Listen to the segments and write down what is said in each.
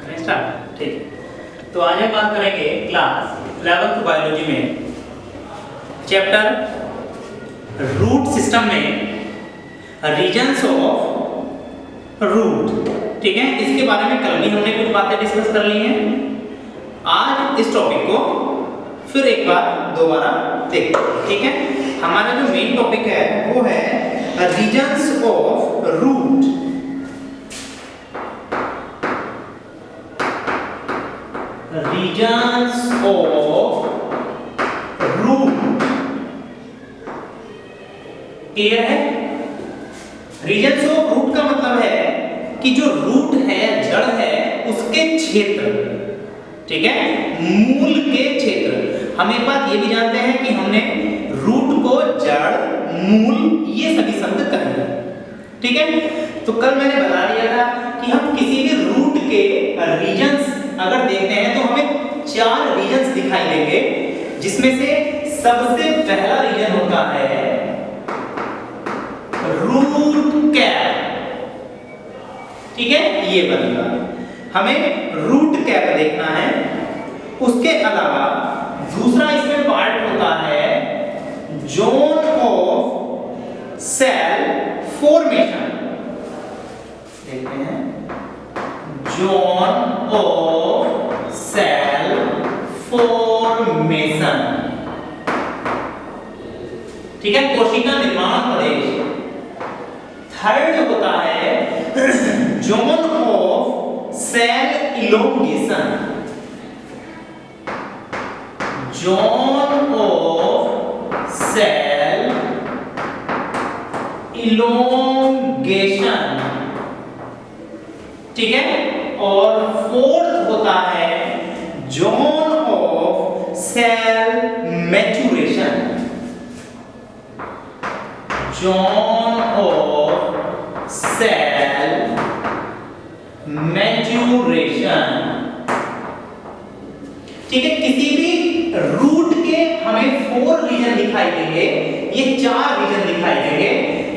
करें स्टार्ट। ठीक, तो आज हम बात करेंगे क्लास 11th बायोलॉजी में चैप्टर रूट सिस्टम में रीजन्स ऑफ रूट। ठीक है, इसके बारे में कल भी हमने कुछ बातें डिस्कस कर ली हैं। आज इस टॉपिक को फिर एक बार दोबारा देखते हैं। ठीक है, हमारा जो मेन टॉपिक है वो है regions of root. Regions of root clear है? रीजन्स ऑफ रूट का मतलब है कि जो रूट है, जड़ है, उसके क्षेत्र। ठीक है, मूल के क्षेत्र। हम एक बात ये भी जानते हैं कि हमने रूट को जड़, मूल ये सभी शब्द कहे। ठीक है, तो कल मैंने बता दिया था कि हम किसी भी रूट के रीजन्स अगर देखते हैं तो हमें 4 रीजन्स दिखाई देंगे, जिसमें से सबसे पहला रीजन होता है रूट कैप। ठीक है, ये बनेगा, हमें रूट कैप देखना है। उसके अलावा दूसरा इसमें पार्ट होता है जोन ऑफ सेल फॉर्मेशन। देखते हैं, जोन ऑफ सेल फॉर्मेशन। ठीक है, कोशिका निर्माण प्रदेश। थर्ड होता है zone of cell elongation. Zone of cell elongation. ठीक है, और फोर्थ होता है zone of cell maturation. Zone of cell maturation. ठीक है, किसी भी रूट के हमें 4 रीजन दिखाई देंगे, ये 4 रीजन दिखाई देंगे।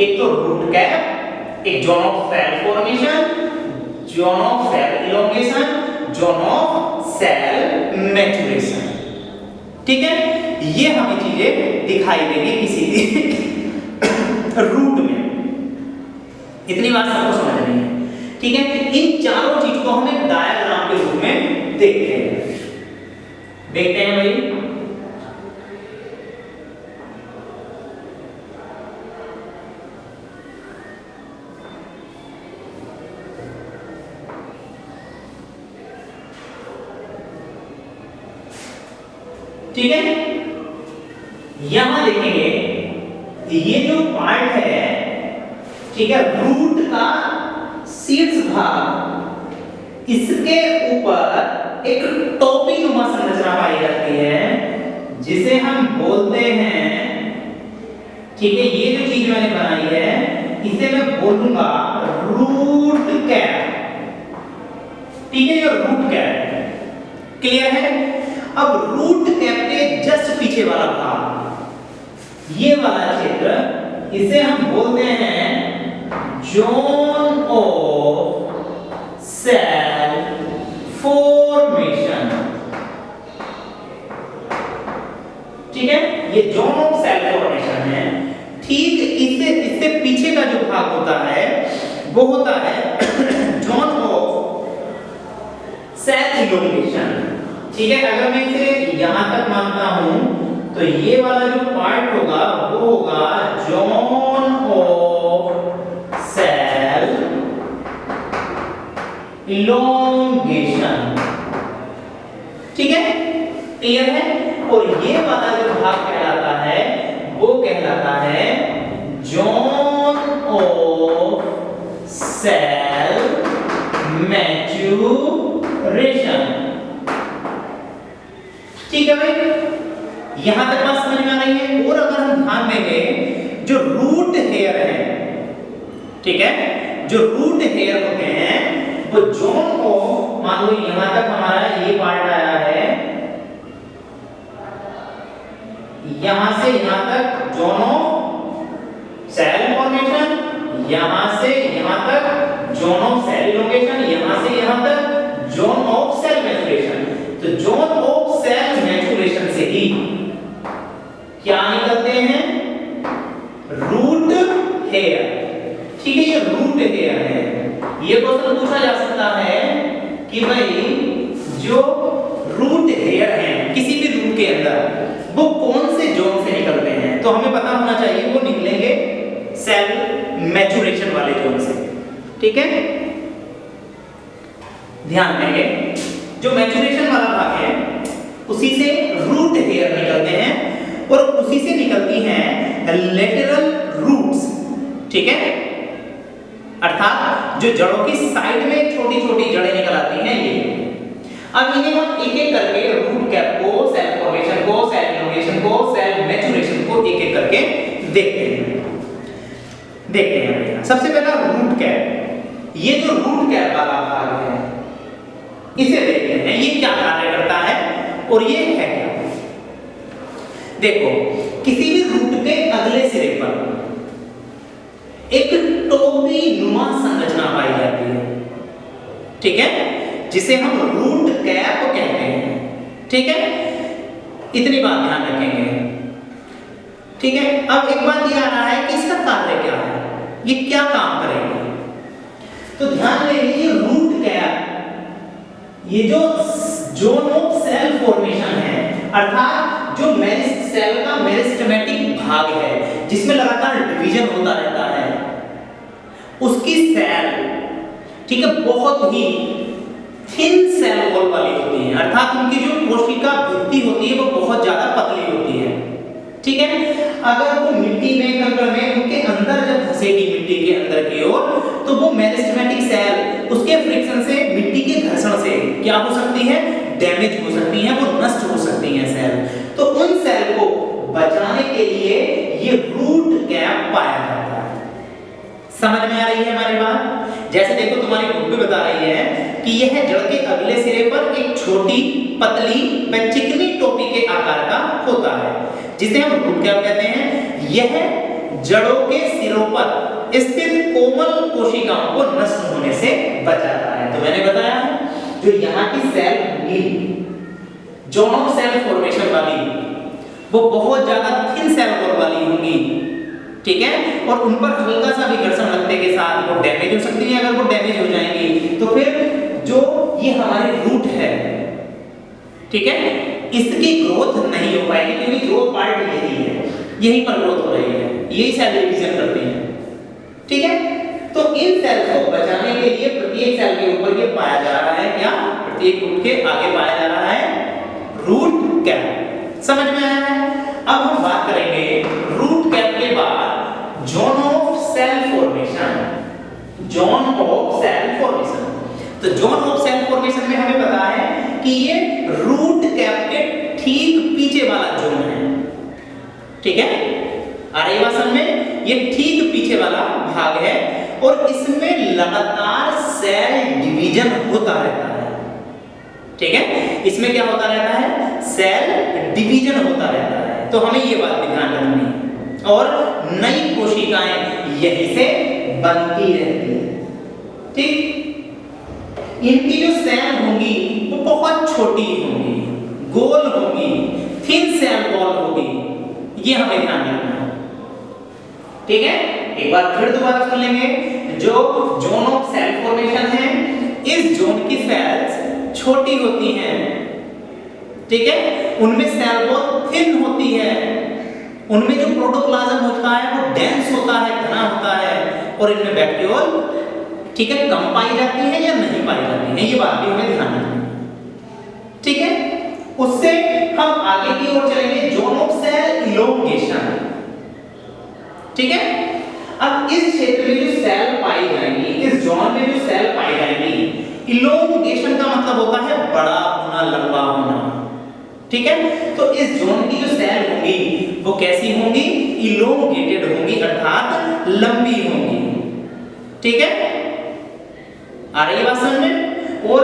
एक तो रूट कैप, एक zone of cell formation, zone of cell elongation, zone of cell maturation. ठीक है, ये हमें चीजें दिखाई देंगी किसी भी रूट में। इतनी बात सबको समझनी है। ठीक है, इन चारों चीज को हम एक डायग्राम के रूप में देखते हैं। देखते हैं भाई, ठीक है, यहां देखेंगे ये जो पार्ट है, ठीक है, रूट का शीर्ष भाग, इसके ऊपर एक टोपी नुमा संरचना पाई जाती है, जिसे हम बोलते हैं, ठीक है, ये जो चीज मैंने बनाई है इसे मैं बोलूंगा रूट कैप। ठीक है, ये रूट कैप क्लियर है। अब रूट कैप के जस्ट पीछे वाला भाग, ये वाला क्षेत्र, इसे हम बोलते हैं जोन ऑफ सेल फॉर्मेशन। ठीक है, ये जोन ऑफ सेल फॉर्मेशन है। ठीक, इससे पीछे का जो भाग होता है वो होता है जोन ऑफ सेल इलोंगेशन। ठीक है, अगर मैं इसे यहां तक मानता हूं तो ये वाला जो पार्ट होगा वो होगा जोन ऑफ सेल इलोंगेशन। ठीक है, क्लियर है। और ये वाला जो भाग कहलाता है वो कहलाता है जोन ऑफ सेल मैच्योरेशन। ठीक है भाई, यहां तक बात समझ में आ रही है। और अगर हम ध्यान देंगे, जो रूट हेयर है, ठीक है, जो रूट हेयर होते हैं वो जोन ऑफ, मान लो यहां तक हमारा ये पार्ट आया है, यहां से यहां तक जोन ऑफ सेल फॉर्मेशन, यहां से यहां तक जोन ऑफ सेल इलोंगेशन, यहां से यहां तक जोन ऑफ सेल मैचुरेशन। तो जोन ऑफ सेल मैचुरेशन से ही क्या निकलते हैं, रूट हेयर। ठीक है, ये रूट हेयर है। ये क्वेश्चन पूछा जा सकता है कि भाई जो रूट हेयर हैं किसी भी रूट के अंदर वो कौन से जोन से निकलते हैं, तो हमें पता होना चाहिए वो निकलेंगे सेल मैचुरेशन वाले जोन से। ठीक है, ध्यान देंगे जो मैचुरेशन वाला भाग है उसी से रूट हेयर निकलते हैं और उसी से निकलती हैं लेटरल रूट्स। ठीक है, अर्थात जो जड़ों की साइड में छोटी छोटी जड़ें निकल आती हैं ये। अब इन्हें हम एक एक करके रूट कैप को, सेल फॉर्मेशन को, सेल इनोवेशन को, सेल मैचुरेशन को एक एक करके देखते हैं। सबसे पहला रूट कैप। ये जो रूट कैप वाला भाग है इसे देखते हैं ये क्या कार्य करता है और ये है क्या। देखो, किसी भी रूट के अगले सिरे पर एक टोपी नुमा संरचना पाई जाती है। ठीक है, जिसे हम रूट कैप कहते हैं। ठीक है, इतनी बात ध्यान रखेंगे। ठीक है, अब एक बात ये आ रहा है कि इसका कार्य क्या है, ये क्या काम करेगी। तो ध्यान देंगे ये रूट कैप, ये जो जोन ऑफ सेल फॉर्मेशन है, अर्थात जो सेल का मेरिस्टेमेटिक भाग है जिसमें लगातार डिवीजन होता रहता है, उसकी सेल, ठीक है, बहुत ही थिन सेल वॉल वाली होती है। अर्थात उनकी जो कोशिका भित्ति होती है वो बहुत ज्यादा पतली होती है। ठीक है, अगर वो मिट्टी में, कंकड़ में उनके अंदर जब धसेगी मिट्टी के अंदर की ओर, तो वो मेरिस्टेमेटिक सेल उसके फ्रिक्शन से, मिट्टी के घर्षण से क्या हो सकती है, डैमेज हो सकती है, वो नष्ट हो सकती है सेल। तो उन सेल को बचाने के लिए ये रूट कैप पाया जाता है। समझ में आ रही है हमारी बात। जैसे देखो तुम्हारी बुक भी बता रही है कि यह जड़ के अगले सिरे पर एक छोटी, पतली व चिकनी टोपी के आकार का होता है जिसे हम रूट कैप कहते हैं। यह जड़ों के सिरों पर स्थित कोमल कोशिकाओं को नष्ट होने से बचाता है। तो मैंने बताया जो यहाँ की सेल होगी जोन ऑफ सेल फॉर्मेशन वाली, वो बहुत ज्यादा थिन सेल वॉल वाली होंगी। ठीक है, और उन पर हल्का सा भी घर्षण लगने के साथ वो डैमेज हो सकती है। अगर वो डैमेज हो जाएंगी तो फिर जो ये हमारे रूट है, ठीक है, इसकी ग्रोथ नहीं हो पाएगी क्योंकि ग्रोथ पार्ट यही है, यहीं पर ग्रोथ हो रही है, यही सेल डिवीजन करती है। ठीक है, तो इन सेल को बचाने के लिए प्रत्येक सेल के ऊपर ये पाया जा रहा है क्या, प्रत्येक रूट के आगे पाया जा रहा है रूट कैप। समझ में आया है। अब हम बात करेंगे रूट कैप के बाद zone of cell formation. Zone of cell formation, तो जोन ऑफ सेल फॉर्मेशन में हमें पता है कि ये रूट कैप के ठीक पीछे वाला जोन है। ठीक है, आर्यवासन में ये ठीक पीछे वाला भाग है और इसमें लगातार सेल डिवीजन होता रहता है। ठीक है, इसमें क्या होता रहता है, सेल डिवीजन होता रहता है। तो हमें ये बात भी ध्यान रखनी है और नई कोशिकाएं यहीं से बनती रहती है। ठीक, इनकी जो सेल होंगी वो बहुत छोटी होंगी, गोल होंगी, थिन सेल वॉल होगी, ये हमें ध्यान रखना है। ठीक है, एक बार फिर दोबारा सुन लेंगे। जो जोन ऑफ सेल फॉर्मेशन है, इस जोन की सेल्स छोटी होती हैं। ठीक है, उनमें सेल बहुत थिन होती है, उनमें जो प्रोटोप्लाज्म होता है वो डेंस होता है, घना होता है, और इनमें वैक्यूल, ठीक है, कम पाई जाती है या नहीं पाई जाती है, ये बात भी हमें ध्यान रखनी है। ठीक है, उससे हम आगे की ओर चलेंगे, जोन ऑफ सेल इलोंगेशन। ठीक है, अब इस क्षेत्र में जो सेल पाई जाएंगी, इस जोन में जो सेल पाई जाएंगी, इलोंगेशन का मतलब होता है बड़ा होना, लंबा होना। ठीक है, तो इस जोन की जो सेल होंगी वो कैसी होंगी, इलोंगेटेड होंगी, अर्थात लंबी होंगी। ठीक है, आ रही है बात समझ में। और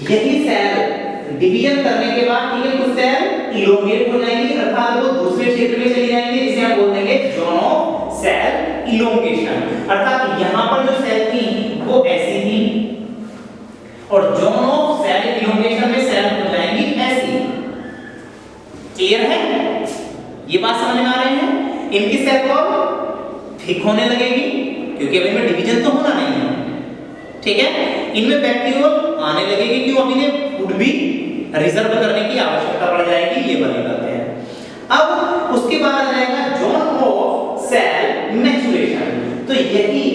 यही सेल डिवीजन करने के बाद, ठीक है, कुछ सेल इलोंगेट हो जाएंगी, अर्थात वो दूसरे क्षेत्र में चली जाएंगी, जिसे हम बोल देंगे जोन ऑफ सेल इलोंगेशन। अर्थात यहां पर जो सेल थी वो ऐसी थी और जोन ऑफ सेल इलोंगेशन में सेल हो जाएंगी ऐसी। क्लियर है? ये बात समझ में आ रही है? इनकी सेल वॉल थिक होने लगेगी क्योंकि अब इनमें डिवीजन तो होना नहीं है, ठीक है। इनमें बैक्टीरियल आने लगेगी क्यों, अब इन्हें फूड भी रिजर्व करने की आवश्यकता पड़ जाएगी, ये बने करते हैं। अब उसके बाद आ जाएगा जोन ऑफ सेल मैच्योरेशन। तो यही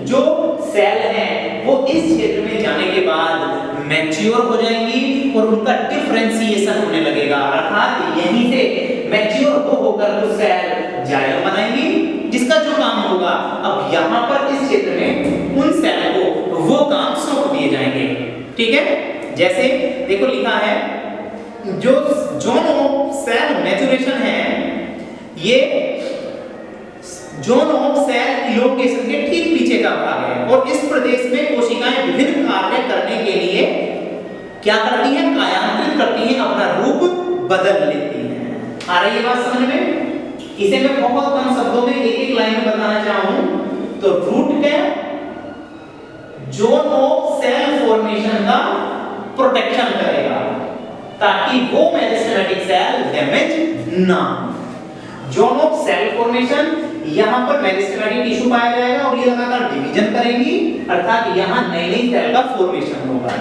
जो सेल है वो इस क्षेत्र में जाने के बाद मैच्योर हो जाएंगी और उनका डिफरेंशिएशन होने लगेगा, अर्थात यहीं से मैच्योर होकर वो सेल जाइलम बनाएंगी, जिसका जो काम होगा अब यहां पर इस क्षेत्र में उन सेल को वो काम सौंप दिए जाएंगे, ठीक है। जैसे देखो लिखा है जो जोन ऑफ सेल मैच्योरेशन है, ये जोन ऑफ सेल इलोंगेशन के ठीक पीछे का भाग है और इस प्रदेश में कोशिकाएं विभिन्न कार्य करने के लिए क्या करती हैं, कायांतरित करती हैं, अपना रूप बदल लेती हैं। आ रही है बात समझ में? इसे मैं बहुत कम शब्दों में एक एक लाइन में बताना चाहूं तो root cap zone of cell formation का प्रोटेक्शन करेगा ताकि वो मेरिस्टेमेटिक सेल डैमेज ना हो। जोन ऑफ सेल फॉर्मेशन, यहां पर मेरिस्टेमेटिक टिश्यू पाया जाएगा और ये लगातार डिवीजन करेंगी, अर्थात यहां नई नई सेल का फॉर्मेशन होगा।